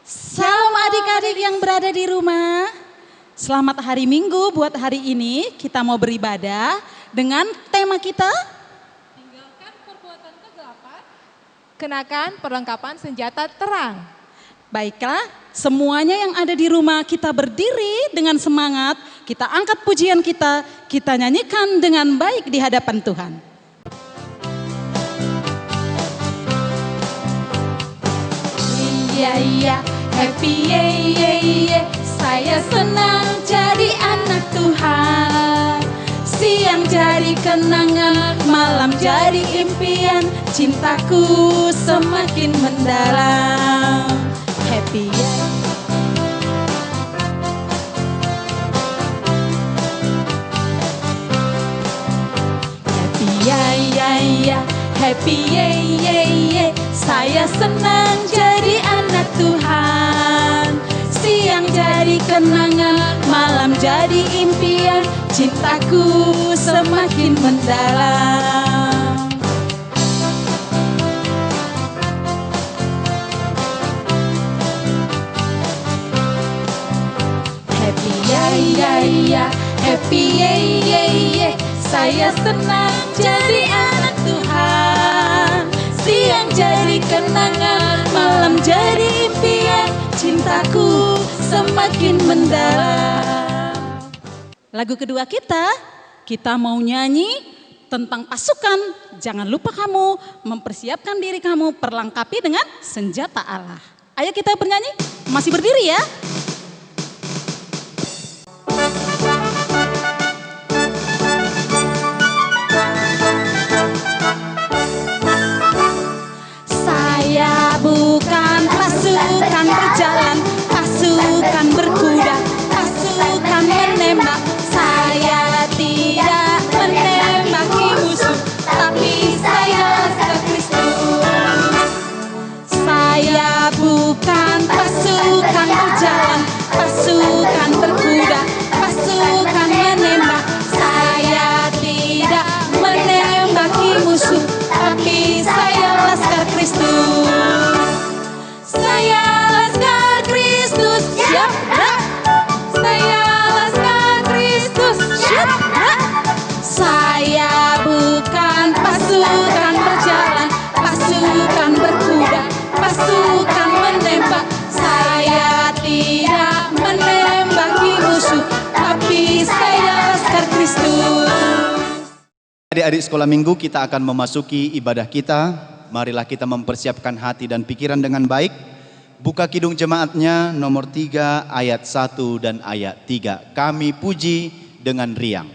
Salam adik-adik yang berada di rumah. Selamat hari Minggu buat hari ini. Kita mau beribadah dengan tema kita. Tinggalkan perbuatan kegelapan, kenakan perlengkapan senjata terang. Baiklah, semuanya yang ada di rumah kita berdiri dengan semangat. Kita angkat pujian kita nyanyikan dengan baik di hadapan Tuhan. Iya, happy ye, saya senang jadi anak Tuhan. Siang jadi kenangan, malam jadi impian, cintaku semakin mendalam. Happy ya. Happy ye, saya senang jadi anak Tuhan. Siang jadi kenangan, malam jadi impian, cintaku semakin mendalam. Happy ya, happy ye, saya senang jadi anak Tuhan. Siang jadi kenangan, malam jadi impian, cintaku semakin mendalam. Lagu kedua kita mau nyanyi tentang pasukan. Jangan lupa kamu mempersiapkan diri kamu, perlengkapi dengan senjata Allah. Ayo kita bernyanyi, masih berdiri ya. Saya bukan pasukan berjalan, pasukan berkuda, pasukan menembak. Saya tidak menembaki musuh, tapi saya laskar Kristus. Saya bukan pasukan berjalan, pasukan berkuda, pasukan menembak. Saya tidak menembaki musuh, tapi saya laskar Kristus. Saya laskar Kristus, siap gerak. Saya laskar Kristus, siap gerak. Saya bukan pasukan berjalan, pasukan berkuda, pasukan menembak. Saya tidak menembaki musuh, tapi saya laskar Kristus. Adik-adik sekolah minggu, kita akan memasuki ibadah kita. Marilah kita mempersiapkan hati dan pikiran dengan baik. Buka kidung jemaatnya nomor 3 ayat 1 dan ayat 3. Kami puji dengan riang.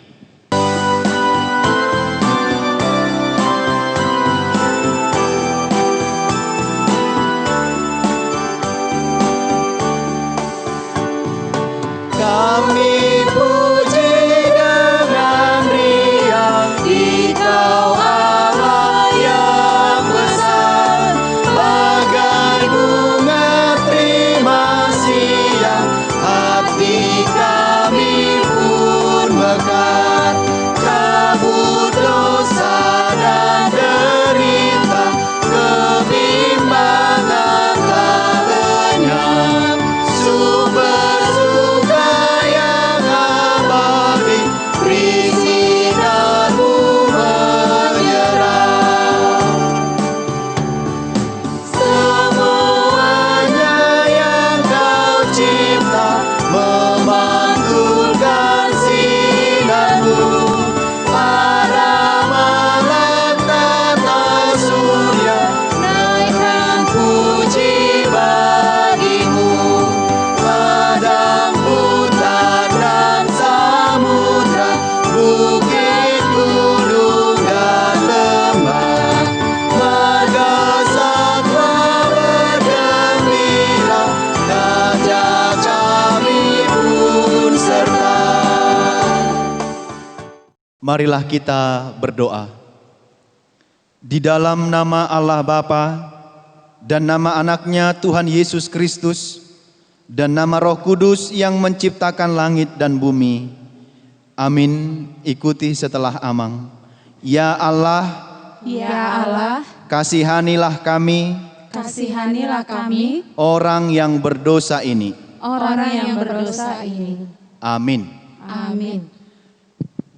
Kami puji dengan riang Engkau Allah yang besar, bagai bunga terima siang, hati kami pun mekar. Kabut dosa dan derita, kebimbangan tak lenyap. Sumber suka yang abadi, perizinanmu menyerap. Semuanya yang kau cipta memantulkan sinarmu. Para malaikat surya naikkan puji bagimu. Padang hutan dan samudra, bukit gunung dan lembah, marga satwa bergembira, gajah kami pun serta. Marilah kita berdoa. Di dalam nama Allah Bapa dan nama anaknya Tuhan Yesus Kristus dan nama Roh Kudus yang menciptakan langit dan bumi. Amin. Ikuti setelah amang. Ya Allah, Ya Allah, kasihanilah kami kasihanilah kami, orang yang berdosa ini. orang yang berdosa ini. Amin. Amin.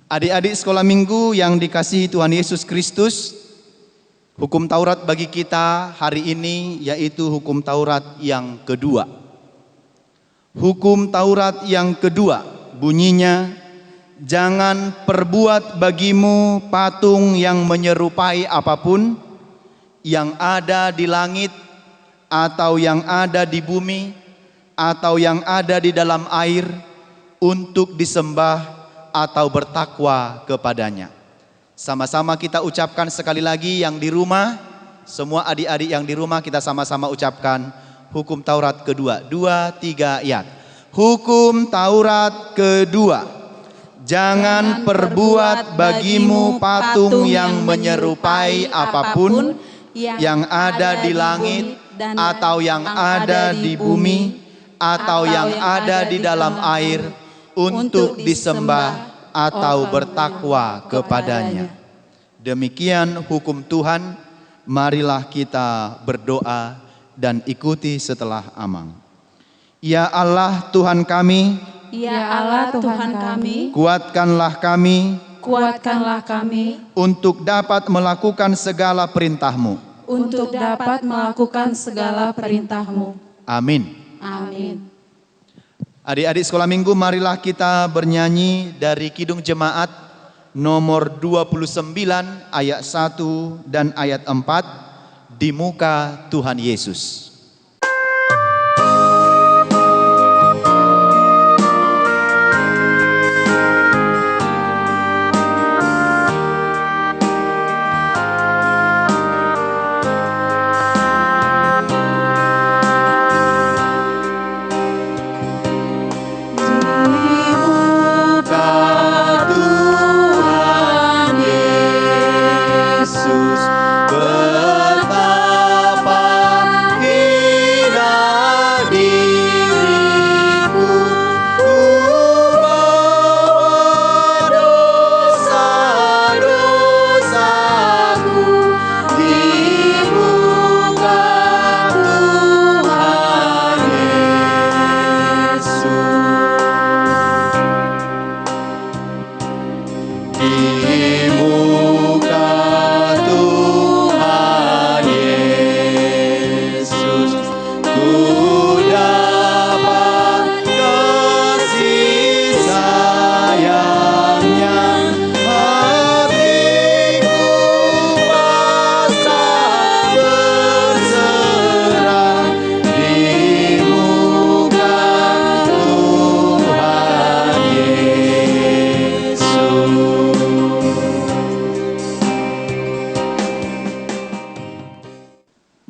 Adik-adik sekolah minggu yang dikasihi Tuhan Yesus Kristus, hukum Taurat bagi kita hari ini yaitu hukum Taurat yang kedua. Hukum Taurat yang kedua bunyinya, jangan perbuat bagimu patung yang menyerupai apapun yang ada di langit atau yang ada di bumi atau yang ada di dalam air untuk disembah atau bertakwa kepadanya. Sama-sama kita ucapkan sekali lagi yang di rumah, semua adik-adik yang di rumah kita sama-sama ucapkan hukum Taurat kedua. 2, 3, ya. Hukum Taurat kedua. Jangan perbuat bagimu patung yang menyerupai apapun yang ada di langit atau yang ada di bumi atau yang ada di dalam air untuk disembah atau bertakwa kepadanya. Demikian hukum Tuhan, marilah kita berdoa dan ikuti setelah amang. Ya Allah Tuhan kami, Ya Allah Tuhan kami, kuatkanlah kami kuatkanlah kami untuk dapat melakukan segala perintah-Mu. untuk dapat melakukan segala perintah-Mu. Amin. Amin. Adik-adik sekolah minggu, marilah kita bernyanyi dari Kidung Jemaat nomor 29 ayat 1 dan ayat 4, Di Muka Tuhan Yesus.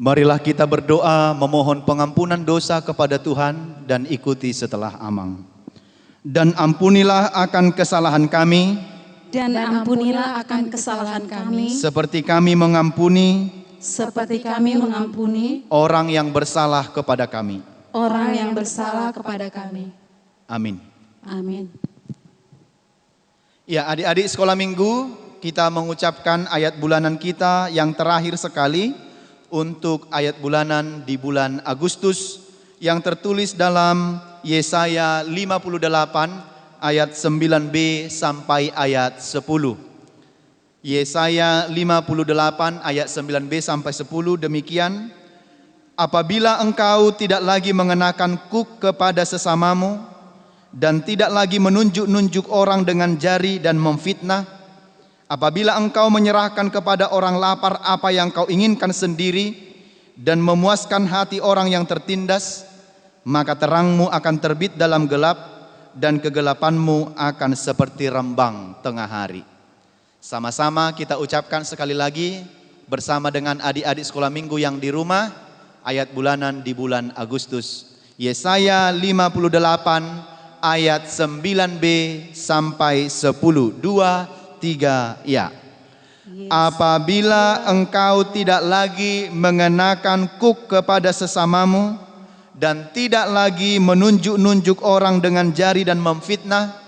Marilah kita berdoa memohon pengampunan dosa kepada Tuhan dan ikuti setelah amang. Dan ampunilah akan kesalahan kami, Dan ampunilah akan kesalahan kami, seperti kami mengampuni seperti kami mengampuni orang yang bersalah kepada kami. orang yang bersalah kepada kami. Amin. Amin. Ya, adik-adik sekolah minggu, kita mengucapkan ayat bulanan kita yang terakhir sekali untuk ayat bulanan di bulan Agustus yang tertulis dalam Yesaya 58 ayat 9b sampai ayat 10. Yesaya 58 ayat 9b sampai 10 demikian. Apabila engkau tidak lagi mengenakan kuk kepada sesamamu dan tidak lagi menunjuk-nunjuk orang dengan jari dan memfitnah, apabila engkau menyerahkan kepada orang lapar apa yang kau inginkan sendiri dan memuaskan hati orang yang tertindas, maka terangmu akan terbit dalam gelap dan kegelapanmu akan seperti rembang tengah hari. Sama-sama kita ucapkan sekali lagi bersama dengan adik-adik sekolah minggu yang di rumah, ayat bulanan di bulan Agustus. Yesaya 58 ayat 9b sampai 10. 2, 3, ya. Apabila engkau tidak lagi mengenakan kuk kepada sesamamu dan tidak lagi menunjuk-nunjuk orang dengan jari dan memfitnah,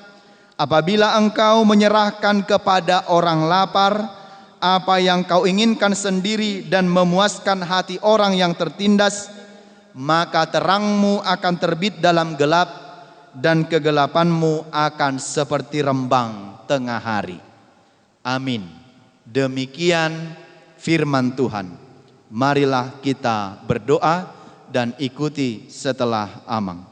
apabila engkau menyerahkan kepada orang lapar apa yang kau inginkan sendiri dan memuaskan hati orang yang tertindas, maka terangmu akan terbit dalam gelap dan kegelapanmu akan seperti rembang tengah hari. Amin. Demikian firman Tuhan. Marilah kita berdoa dan ikuti setelah amang.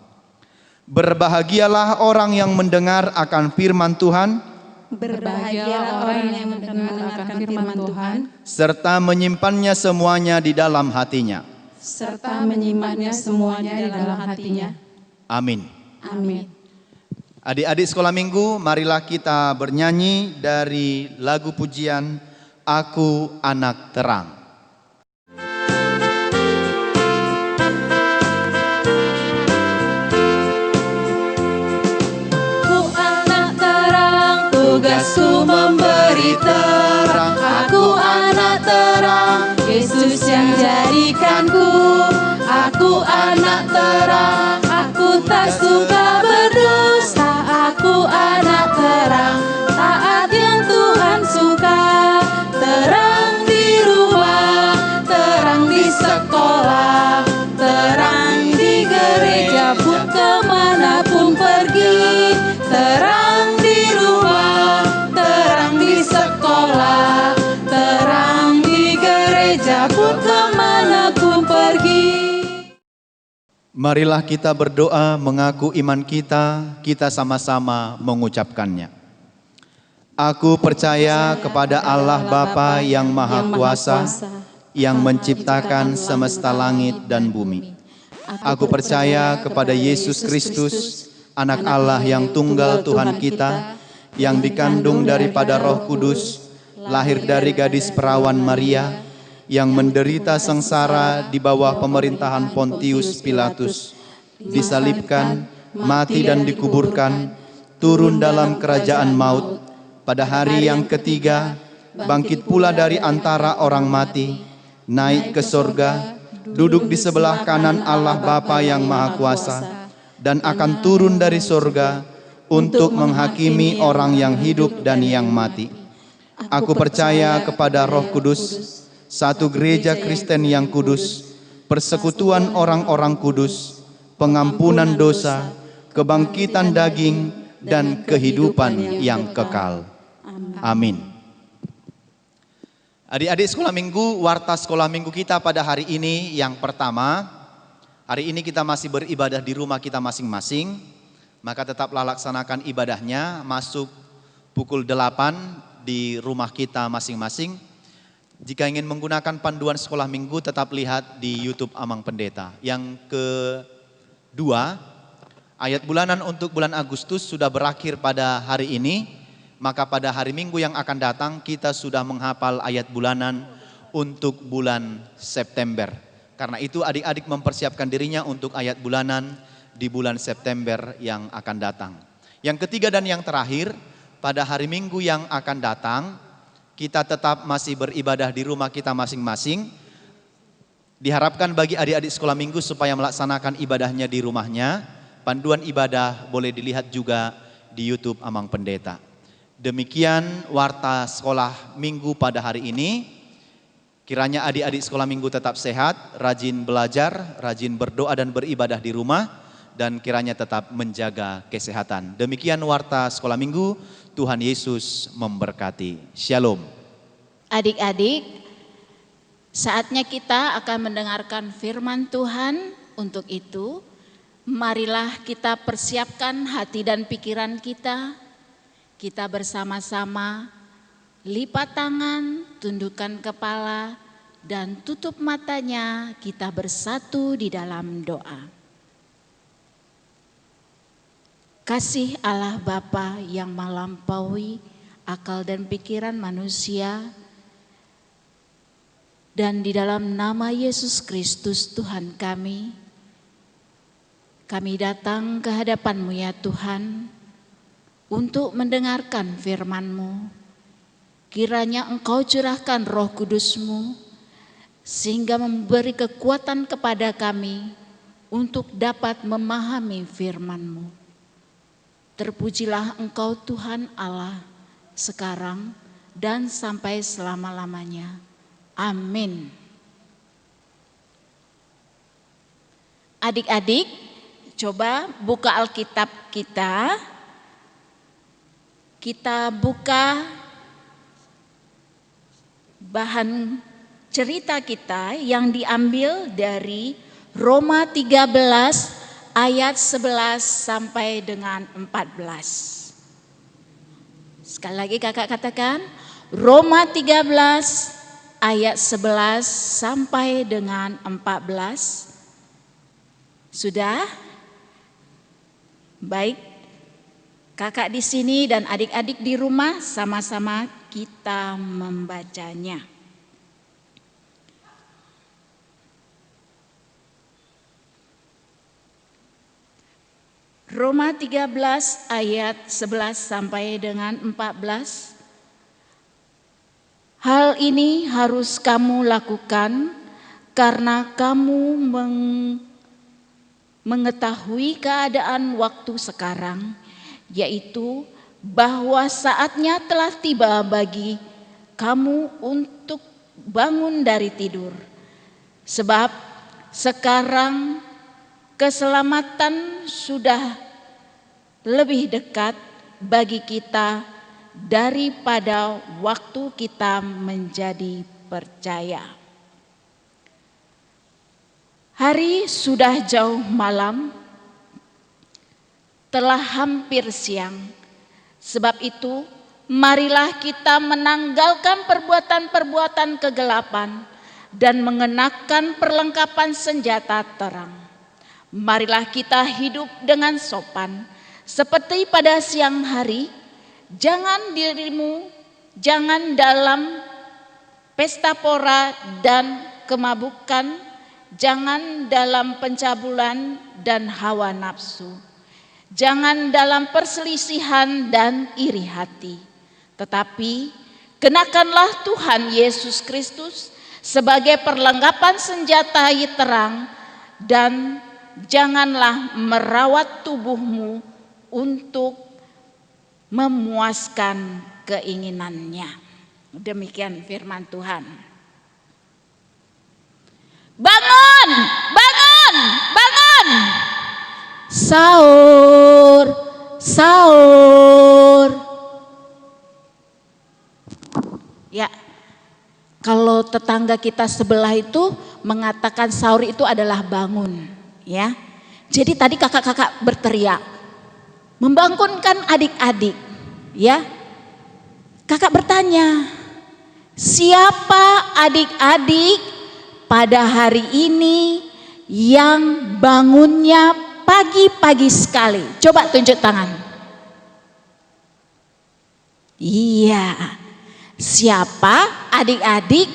Berbahagialah orang yang mendengar akan firman Tuhan, Berbahagialah orang yang mendengarkan firman Tuhan, serta menyimpannya semuanya di dalam hatinya. serta menyimpannya semuanya di dalam hatinya. Amin. Amin. Adik-adik sekolah minggu, marilah kita bernyanyi dari lagu pujian Aku Anak Terang. Tugasku memberi terang, aku anak terang, Yesus yang jadikanku. Aku anak terang, aku tak suka berdosa. Aku anak terang, taat yang Tuhan suka. Terang di rumah, terang di sekolah, terang di gereja pun kemanapun pergi. Terang di rumah, terang di sekolah, terang di gereja pun kemanapun pergi. Marilah kita berdoa mengaku iman kita sama-sama mengucapkannya. Aku percaya kepada Allah Bapa yang Maha Kuasa, yang menciptakan semesta langit dan bumi. Aku percaya kepada Yesus Kristus, Anak Allah yang tunggal Tuhan kita, yang dikandung daripada Roh Kudus, lahir dari gadis perawan Maria, yang menderita sengsara di bawah pemerintahan Pontius Pilatus, disalibkan, mati dan dikuburkan, turun dalam kerajaan maut, pada hari yang ketiga, bangkit pula dari antara orang mati, naik ke sorga, duduk di sebelah kanan Allah Bapa yang Maha Kuasa, dan akan turun dari sorga untuk menghakimi orang yang hidup dan yang mati. Aku percaya kepada Roh Kudus, satu gereja Kristen yang kudus, persekutuan orang-orang kudus, pengampunan dosa, kebangkitan daging, dan kehidupan yang kekal. Amin. Adik-adik sekolah minggu, warta sekolah minggu kita pada hari ini yang pertama. Hari ini kita masih beribadah di rumah kita masing-masing, maka tetaplah laksanakan ibadahnya, masuk pukul 8 di rumah kita masing-masing. Jika ingin menggunakan panduan sekolah minggu, tetap lihat di YouTube Amang Pendeta. Yang kedua, ayat bulanan untuk bulan Agustus sudah berakhir pada hari ini, maka pada hari Minggu yang akan datang kita sudah menghafal ayat bulanan untuk bulan September. Karena itu adik-adik mempersiapkan dirinya untuk ayat bulanan di bulan September yang akan datang. Yang ketiga dan yang terakhir, pada hari Minggu yang akan datang, kita tetap masih beribadah di rumah kita masing-masing. Diharapkan bagi adik-adik sekolah minggu supaya melaksanakan ibadahnya di rumahnya. Panduan ibadah boleh dilihat juga di YouTube Amang Pendeta. Demikian warta sekolah minggu pada hari ini. Kiranya adik-adik sekolah minggu tetap sehat, rajin belajar, rajin berdoa dan beribadah di rumah, dan kiranya tetap menjaga kesehatan. Demikian warta sekolah minggu, Tuhan Yesus memberkati. Shalom. Adik-adik, saatnya kita akan mendengarkan firman Tuhan. Untuk itu, marilah kita persiapkan hati dan pikiran kita. Kita bersama-sama lipat tangan, tundukkan kepala, dan tutup matanya. Kita bersatu di dalam doa. Kasih Allah Bapa yang melampaui akal dan pikiran manusia, dan di dalam nama Yesus Kristus Tuhan kami datang ke hadapan-Mu ya Tuhan, untuk mendengarkan firman-Mu. Kiranya Engkau curahkan Roh Kudus-Mu, sehingga memberi kekuatan kepada kami untuk dapat memahami firman-Mu. Terpujilah Engkau Tuhan Allah, sekarang dan sampai selama-lamanya. Amin. Adik-adik, coba buka Alkitab kita. Kita buka bahan cerita kita yang diambil dari Roma 13 ayat 11 sampai dengan 14. Sekali lagi kakak katakan, Roma 13 ayat 11 sampai dengan 14. Sudah? Baik. Kakak di sini dan adik-adik di rumah sama-sama kita membacanya. Roma 13 ayat 11 sampai dengan 14. Hal ini harus kamu lakukan karena kamu mengetahui keadaan waktu sekarang, yaitu bahwa saatnya telah tiba bagi kamu untuk bangun dari tidur. Sebab sekarang keselamatan sudah lebih dekat bagi kita daripada waktu kita menjadi percaya. Hari sudah jauh malam, telah hampir siang. Sebab itu, marilah kita menanggalkan perbuatan-perbuatan kegelapan dan mengenakan perlengkapan senjata terang. Marilah kita hidup dengan sopan, seperti pada siang hari. Jangan dalam pesta pora dan kemabukan, jangan dalam pencabulan dan hawa nafsu. Jangan dalam perselisihan dan iri hati. Tetapi kenakanlah Tuhan Yesus Kristus sebagai perlengkapan senjata terang, dan janganlah merawat tubuhmu untuk memuaskan keinginannya. Demikian firman Tuhan. Bangun, bangun, bangun. Sahur, sahur. Ya, kalau tetangga kita sebelah itu mengatakan sahur itu adalah bangun, ya. Jadi tadi kakak-kakak berteriak, membangunkan adik-adik, ya. Kakak bertanya, siapa adik-adik pada hari ini yang bangunnya pagi-pagi sekali? Coba tunjuk tangan. Iya, siapa adik-adik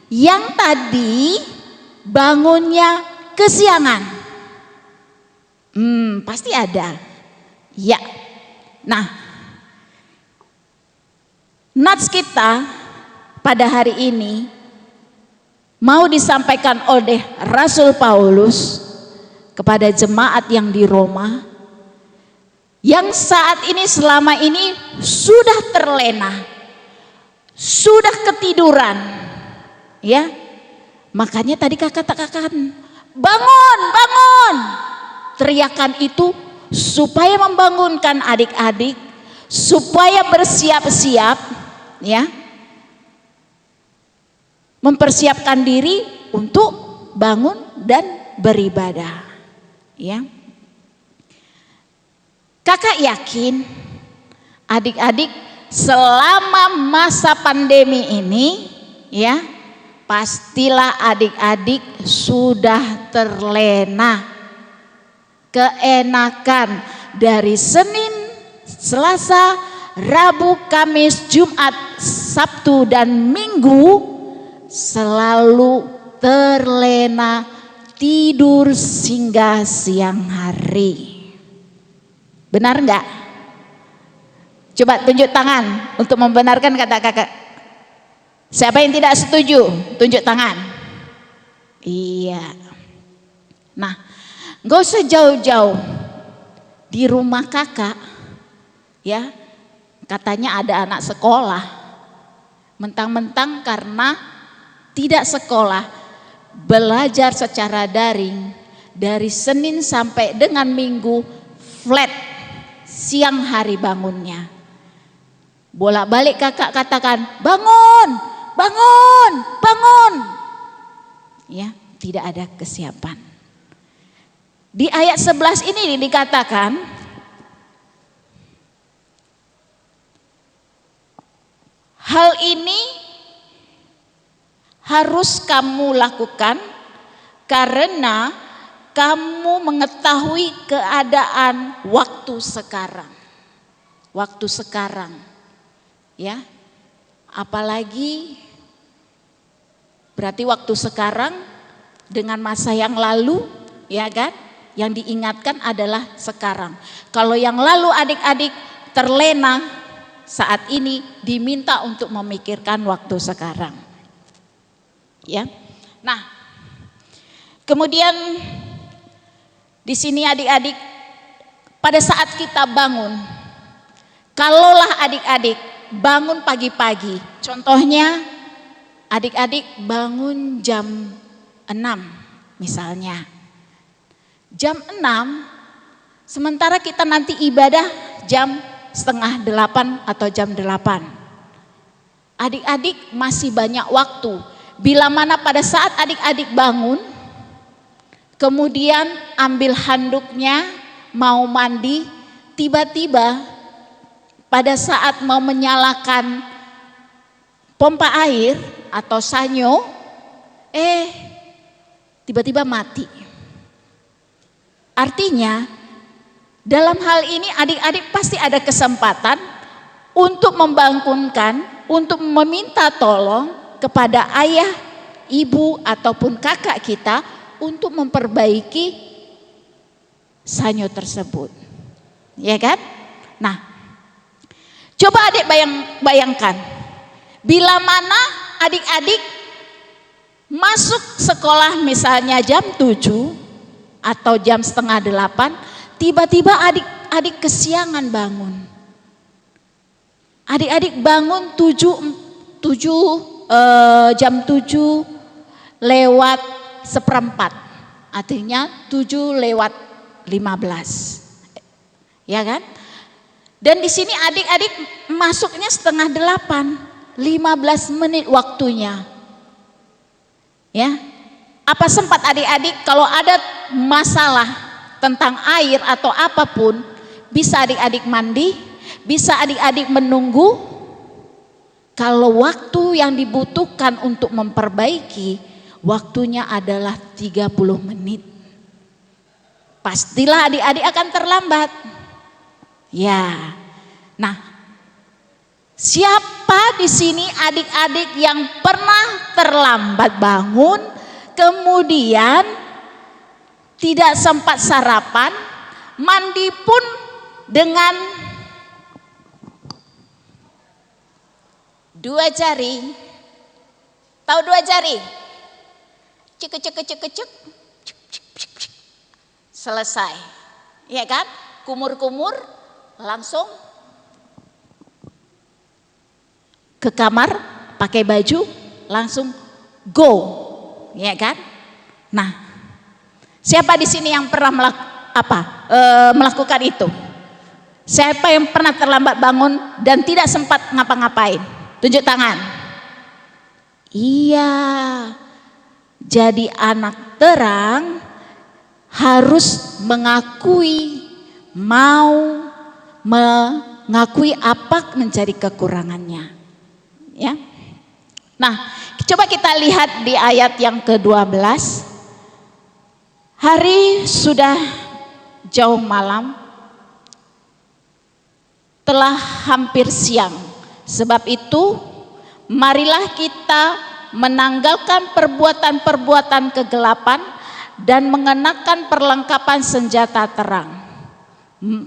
yang tadi bangunnya kesiangan? Pasti ada. Ya. Nah, nats kita pada hari ini mau disampaikan oleh Rasul Paulus kepada jemaat yang di Roma, yang saat ini selama ini sudah terlena, sudah ketiduran, ya. Makanya tadi kakak katakan, bangun, bangun. Teriakan itu supaya membangunkan adik-adik, supaya bersiap-siap, ya. Mempersiapkan diri untuk bangun dan beribadah, ya. Kakak yakin adik-adik selama masa pandemi ini, ya, pastilah adik-adik sudah terlena, keenakan dari Senin, Selasa, Rabu, Kamis, Jumat, Sabtu dan Minggu selalu terlena tidur hingga siang hari. Benar enggak? Coba tunjuk tangan untuk membenarkan kata kakak. Siapa yang tidak setuju? Tunjuk tangan. Iya. Nah, gak usah jauh-jauh. Di rumah kakak, ya, katanya ada anak sekolah, Mentang-mentang karena tidak sekolah, belajar secara daring dari Senin sampai dengan Minggu flat, siang hari bangunnya. Bolak-balik kakak katakan, bangun, bangun, bangun. Ya, tidak ada kesiapan. Di ayat 11 ini dikatakan, hal ini harus kamu lakukan karena kamu mengetahui keadaan waktu sekarang. Waktu sekarang. Ya. Apalagi berarti waktu sekarang dengan masa yang lalu, ya kan? Yang diingatkan adalah sekarang. Kalau yang lalu adik-adik terlena, saat ini diminta untuk memikirkan waktu sekarang. Ya. Nah, kemudian di sini adik-adik, pada saat kita bangun, kalaulah adik-adik bangun pagi-pagi, contohnya adik-adik bangun jam 6 misalnya. Jam 6, sementara kita nanti ibadah jam setengah 8 atau jam 8. Adik-adik masih banyak waktu. Bila mana pada saat adik-adik bangun, kemudian ambil handuknya, mau mandi, tiba-tiba pada saat mau menyalakan pompa air atau sanyo, tiba-tiba mati. Artinya, dalam hal ini adik-adik pasti ada kesempatan untuk membangunkan, untuk meminta tolong kepada ayah, ibu ataupun kakak kita untuk memperbaiki sanyo tersebut. Ya kan? Nah, coba adik bayangkan, bila mana adik-adik masuk sekolah misalnya jam 7 atau jam setengah 8, tiba-tiba adik-adik kesiangan bangun. Adik-adik bangun jam 7 lewat seperempat, artinya 7 lewat 15, ya kan? Dan di sini adik-adik masuknya setengah 8, 15 menit waktunya. Ya, apa sempat adik-adik kalau ada masalah tentang air atau apapun, bisa adik-adik mandi, bisa adik-adik menunggu. Kalau waktu yang dibutuhkan untuk memperbaiki, waktunya adalah 30 menit. Pastilah adik-adik akan terlambat. Ya, nah, siapa di sini adik-adik yang pernah terlambat bangun, kemudian tidak sempat sarapan, mandi pun dengan 2 jari, tahu 2 jari, cek, selesai, ya kan? Kumur-kumur, langsung ke kamar, pakai baju, langsung go, ya kan? Nah, siapa di sini yang pernah melakukan itu? Siapa yang pernah terlambat bangun dan tidak sempat ngapa-ngapain? Tunjuk tangan. Iya, jadi anak terang harus mengakui, mau mengakui apa menjadi kekurangannya. Ya. Nah, coba kita lihat di ayat yang ke-12. Hari sudah jauh malam, telah hampir siang. Sebab itu, marilah kita menanggalkan perbuatan-perbuatan kegelapan dan mengenakan perlengkapan senjata terang.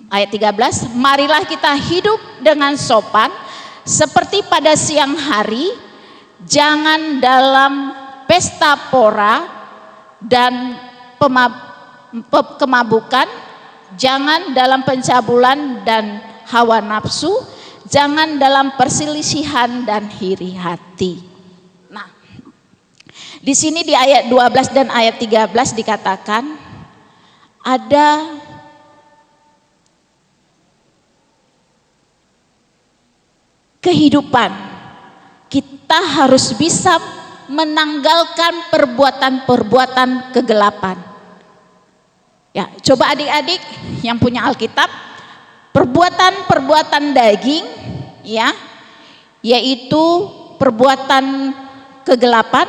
Ayat 13, marilah kita hidup dengan sopan seperti pada siang hari, jangan dalam pesta pora dan kemabukan, jangan dalam pencabulan dan hawa nafsu, jangan dalam perselisihan dan iri hati. Nah, di sini di ayat 12 dan ayat 13 dikatakan ada kehidupan. Kita harus bisa menanggalkan perbuatan-perbuatan kegelapan. Ya, coba adik-adik yang punya Alkitab, perbuatan-perbuatan daging, ya, yaitu perbuatan kegelapan,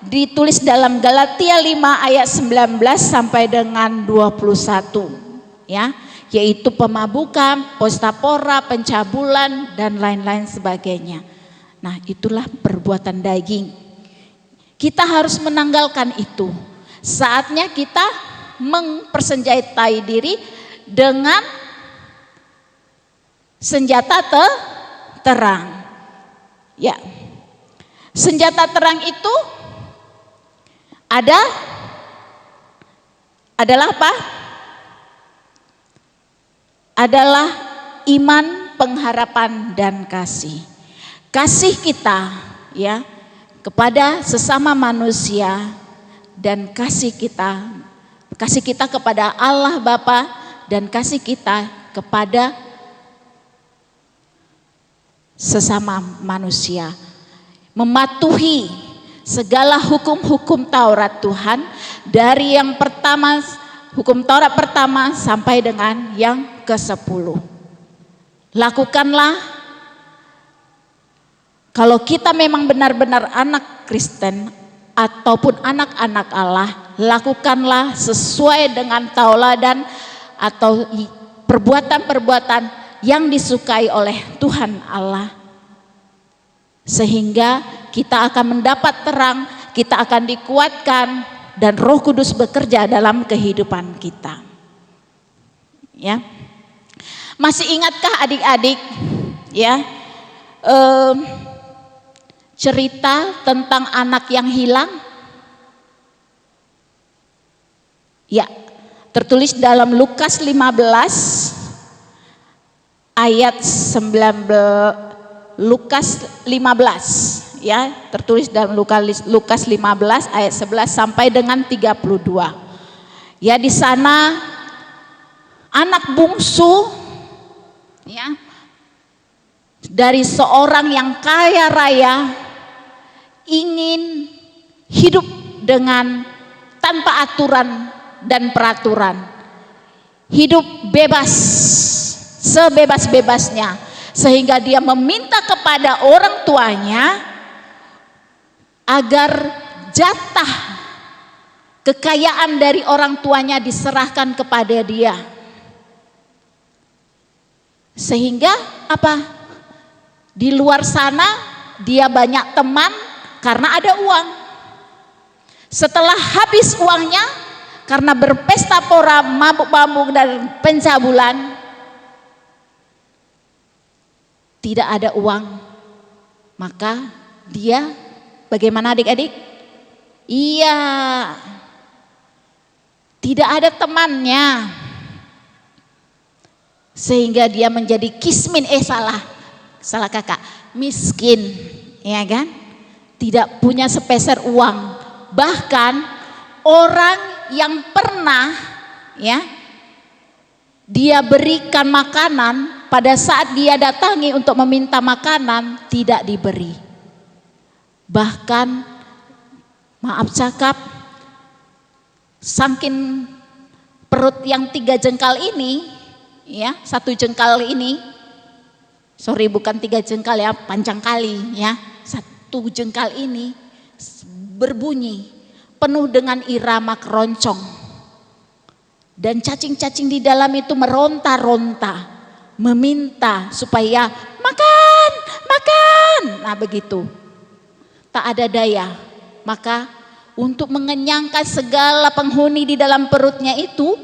ditulis dalam Galatia 5 ayat 19 sampai dengan 21, ya, yaitu pemabukan, pesta pora, pencabulan dan lain-lain sebagainya. Nah, itulah perbuatan daging. Kita harus menanggalkan itu. Saatnya kita mempersenjatai diri dengan senjata terang. Ya. Senjata terang itu adalah apa? Adalah iman, pengharapan dan kasih. Kasih kita, ya, kepada sesama manusia dan kasih kita kepada Allah Bapa dan kasih kita kepada sesama manusia. Mematuhi segala hukum-hukum Taurat Tuhan, dari yang pertama, hukum Taurat pertama sampai dengan yang ke-10. Lakukanlah. Kalau kita memang benar-benar anak Kristen ataupun anak-anak Allah, lakukanlah sesuai dengan tauladan atau perbuatan-perbuatan yang disukai oleh Tuhan Allah. Sehingga kita akan mendapat terang, kita akan dikuatkan dan Roh Kudus bekerja dalam kehidupan kita. Ya. Masih ingatkah adik-adik, ya, cerita tentang anak yang hilang? Ya, tertulis dalam Lukas 15 ayat 19, Lukas 15, ya, tertulis dalam Lukas 15 ayat 11 sampai dengan 32. Ya, di sana anak bungsu, ya, dari seorang yang kaya raya ingin hidup dengan tanpa aturan dan peraturan, hidup bebas, sebebas-bebasnya, sehingga dia meminta kepada orang tuanya agar jatah kekayaan dari orang tuanya diserahkan kepada dia. Sehingga apa? Di luar sana dia banyak teman karena ada uang. Setelah habis uangnya karena berpesta pora, mabuk-mabuk dan pencabulan, tidak ada uang. Maka dia bagaimana adik-adik? Iya, tidak ada temannya. Sehingga dia menjadi kismin, salah kakak, miskin, ya kan? Tidak punya sepeser uang. Bahkan orang yang pernah, ya, dia berikan makanan, pada saat dia datangi untuk meminta makanan tidak diberi. Bahkan maaf cakap, saking perut yang 3 jengkal ini, ya, 1 jengkal ini, sorry bukan 3 jengkal ya, panjang kali ya, 1 jengkal ini berbunyi penuh dengan irama keroncong, dan cacing-cacing di dalam itu meronta-ronta meminta supaya makan. Nah begitu, tak ada daya, maka untuk mengenyangkan segala penghuni di dalam perutnya itu,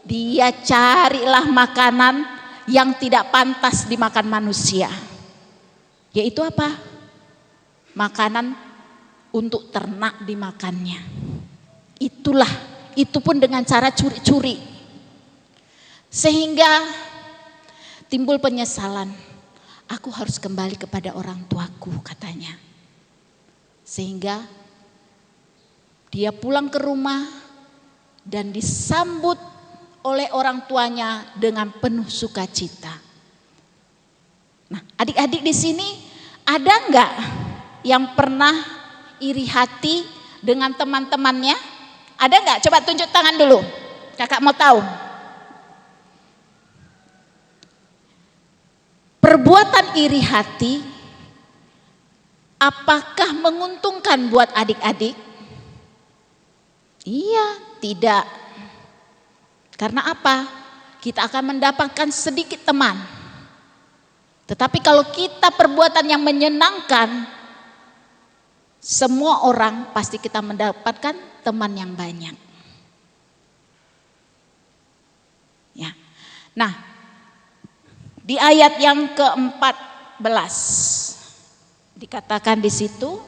dia carilah makanan yang tidak pantas dimakan manusia. Yaitu apa? Makanan untuk ternak dimakannya. Itu pun dengan cara curi-curi. Sehingga timbul penyesalan. aku harus kembali kepada orang tuaku katanya. Sehingga dia pulang ke rumah dan disambut oleh orang tuanya dengan penuh sukacita. Nah, adik-adik di sini ada enggak yang pernah iri hati dengan teman-temannya? Ada enggak? Coba tunjuk tangan dulu. Kakak mau tahu. Perbuatan iri hati apakah menguntungkan buat adik-adik? Iya, tidak. Karena apa? Kita akan mendapatkan sedikit teman. Tetapi kalau kita perbuatan yang menyenangkan, semua orang pasti kita mendapatkan teman yang banyak. Ya. Nah, di ayat yang ke-14 dikatakan di situ,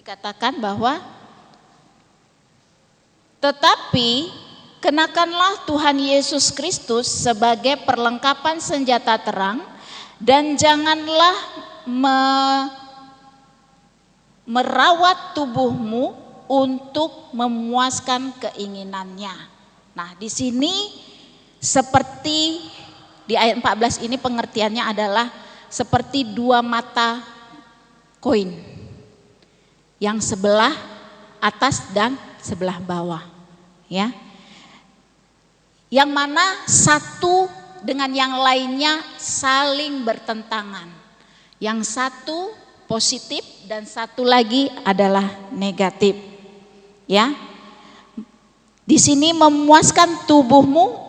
dikatakan bahwa tetapi kenakanlah Tuhan Yesus Kristus sebagai perlengkapan senjata terang, dan janganlah merawat tubuhmu untuk memuaskan keinginannya. Nah, di sini seperti di ayat 14 ini pengertiannya adalah seperti dua mata koin. Yang sebelah atas dan sebelah bawah, ya. Yang mana satu dengan yang lainnya saling bertentangan. Yang satu positif dan satu lagi adalah negatif, ya. Di sini memuaskan tubuhmu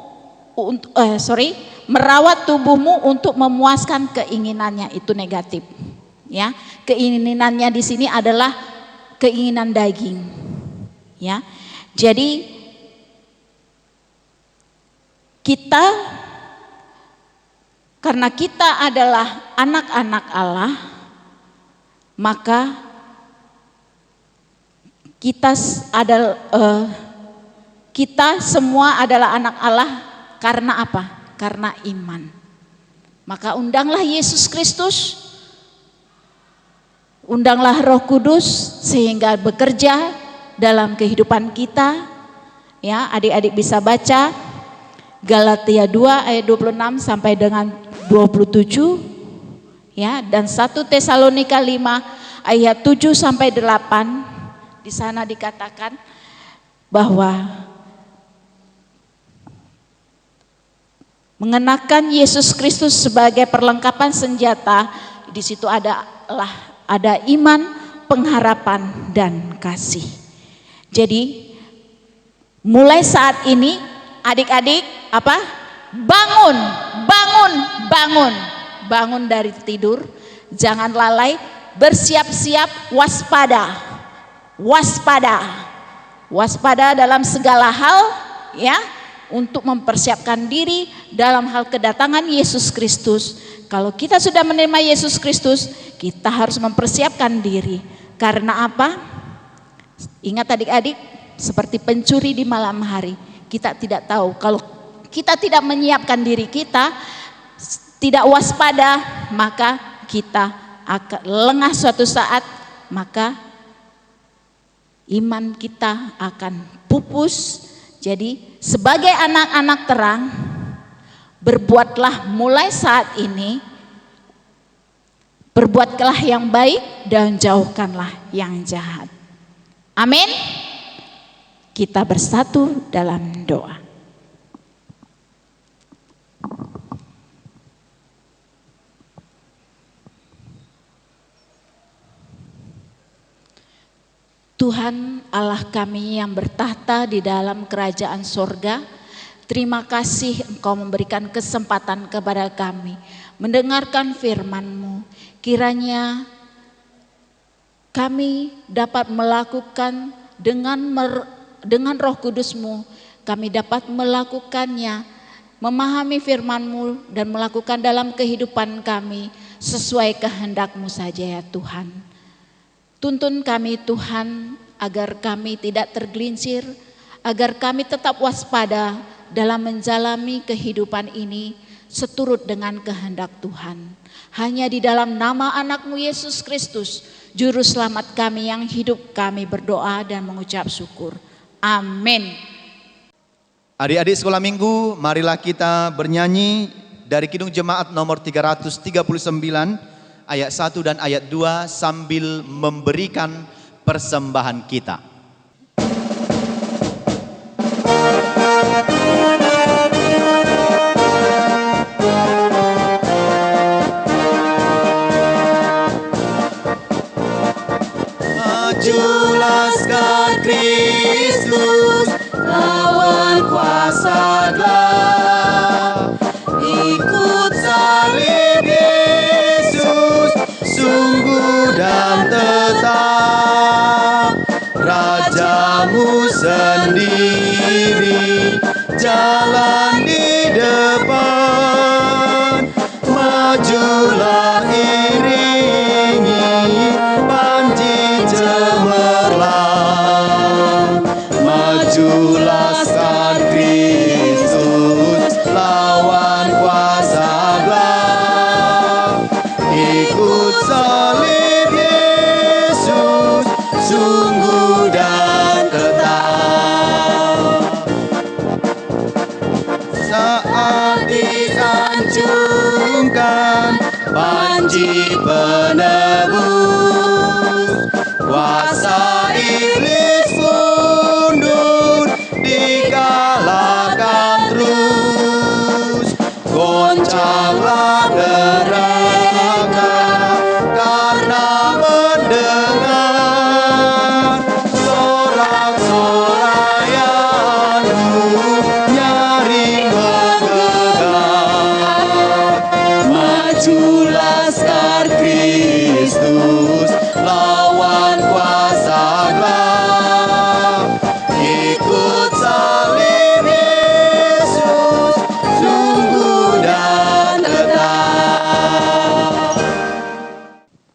merawat tubuhmu untuk memuaskan keinginannya, itu negatif, ya. Keinginannya di sini adalah keinginan daging, ya. Jadi kita, karena kita adalah anak-anak Allah, maka kita semua adalah anak Allah karena apa? Karena iman. Maka undanglah Yesus Kristus, undanglah Roh Kudus sehingga bekerja dalam kehidupan kita. Ya, adik-adik bisa baca Galatia 2 ayat 26 sampai dengan 27, ya, dan 1 Tesalonika 5 ayat 7 sampai 8. Di sana dikatakan bahwa mengenakan Yesus Kristus sebagai perlengkapan senjata, di situ ada iman, pengharapan, dan kasih. Jadi mulai saat ini adik-adik bangun dari tidur, jangan lalai, bersiap-siap, waspada dalam segala hal, ya, untuk mempersiapkan diri dalam hal kedatangan Yesus Kristus. Kalau kita sudah menerima Yesus Kristus, kita harus mempersiapkan diri. Karena apa? Ingat adik-adik, seperti pencuri di malam hari. Kita tidak tahu, kalau kita tidak menyiapkan diri kita, tidak waspada, maka kita akan lengah suatu saat, maka iman kita akan pupus. Jadi sebagai anak-anak terang, berbuatlah mulai saat ini, berbuatlah yang baik dan jauhkanlah yang jahat. Amin. Kita bersatu dalam doa. Tuhan Allah kami yang bertahta di dalam kerajaan sorga, terima kasih Engkau memberikan kesempatan kepada kami mendengarkan firman-Mu. Kiranya kami dapat melakukan dengan Roh Kudus-Mu kami dapat melakukannya, memahami firman-Mu dan melakukan dalam kehidupan kami sesuai kehendak-Mu saja ya Tuhan. Tuntun kami Tuhan agar kami tidak tergelincir, agar kami tetap waspada dalam menjalani kehidupan ini seturut dengan kehendak Tuhan. Hanya di dalam nama anak-Mu Yesus Kristus, Juru Selamat kami yang hidup, kami berdoa dan mengucap syukur. Amin. Adik-adik sekolah minggu, marilah kita bernyanyi dari Kidung Jemaat nomor 339 ayat 1 dan ayat 2 sambil memberikan persembahan kita. Majulah sekar Kristus, lawan kuasa gelap, ikut salib Yesus, sungguh dan tetap. Rajamu sendiri jalan di depan, majulah iringi panji cemerlang. Majulah sekar Kristus, lawan kuasa gelap, ikut salib Yesus, sungguh dan tetap. Saat disanjungkan panji penebus, kuasa iblis mundur, dikalahkan terus. Goncanglah neraka karena mendengar sorak-sorayanmu nyaring menggelegar. Majulah sekar Kristus, lawan kuasa gelap, ikut salib Yesus, sungguh dan tetap.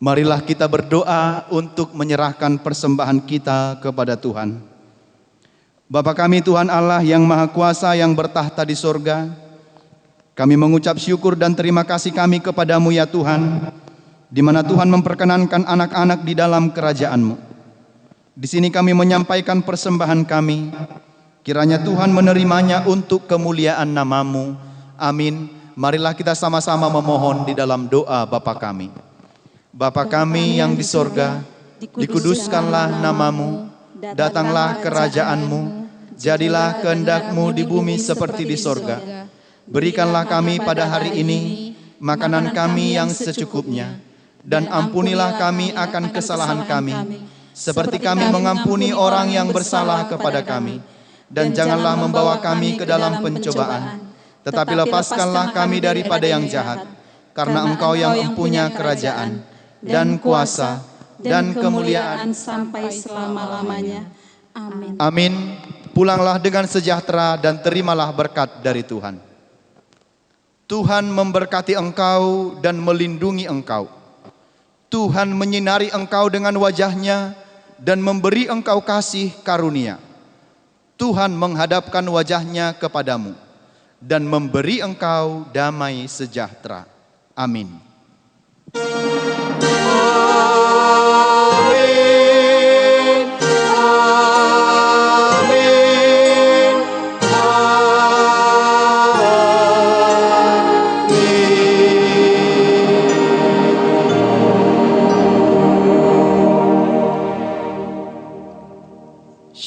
Marilah kita berdoa untuk menyerahkan persembahan kita kepada Tuhan. Bapa kami Tuhan Allah yang Maha Kuasa yang bertahta di sorga, kami mengucap syukur dan terima kasih kami kepadamu ya Tuhan, di mana Tuhan memperkenankan anak-anak di dalam kerajaan-Mu. Di sini kami menyampaikan persembahan kami, kiranya Tuhan menerimanya untuk kemuliaan nama-Mu. Amin. Marilah kita sama-sama memohon di dalam doa Bapa kami. Bapa kami yang di sorga, dikuduskanlah nama-Mu, datanglah kerajaan-Mu, jadilah kehendak-Mu di bumi seperti di sorga. Berikanlah kami pada hari ini makanan kami yang secukupnya, dan ampunilah kami akan kesalahan kami, seperti kami mengampuni orang yang bersalah kepada kami. Dan janganlah membawa kami ke dalam pencobaan, tetapi lepaskanlah kami daripada yang jahat, karena Engkau yang mempunyai kerajaan, dan kuasa, dan kemuliaan sampai selama-lamanya. Amin. Amin. Pulanglah dengan sejahtera dan terimalah berkat dari Tuhan. Tuhan memberkati engkau dan melindungi engkau. Tuhan menyinari engkau dengan wajah-Nya dan memberi engkau kasih karunia. Tuhan menghadapkan wajah-Nya kepadamu dan memberi engkau damai sejahtera. Amin.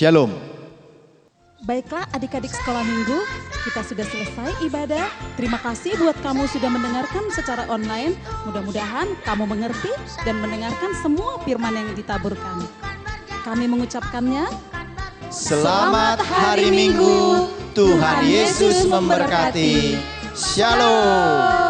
Shalom. Baiklah adik-adik sekolah minggu, kita sudah selesai ibadah. Terima kasih buat kamu sudah mendengarkan secara online. Mudah-mudahan kamu mengerti dan mendengarkan semua firman yang ditaburkan. Kami mengucapkannya, Selamat hari Minggu, Tuhan Yesus memberkati. Shalom.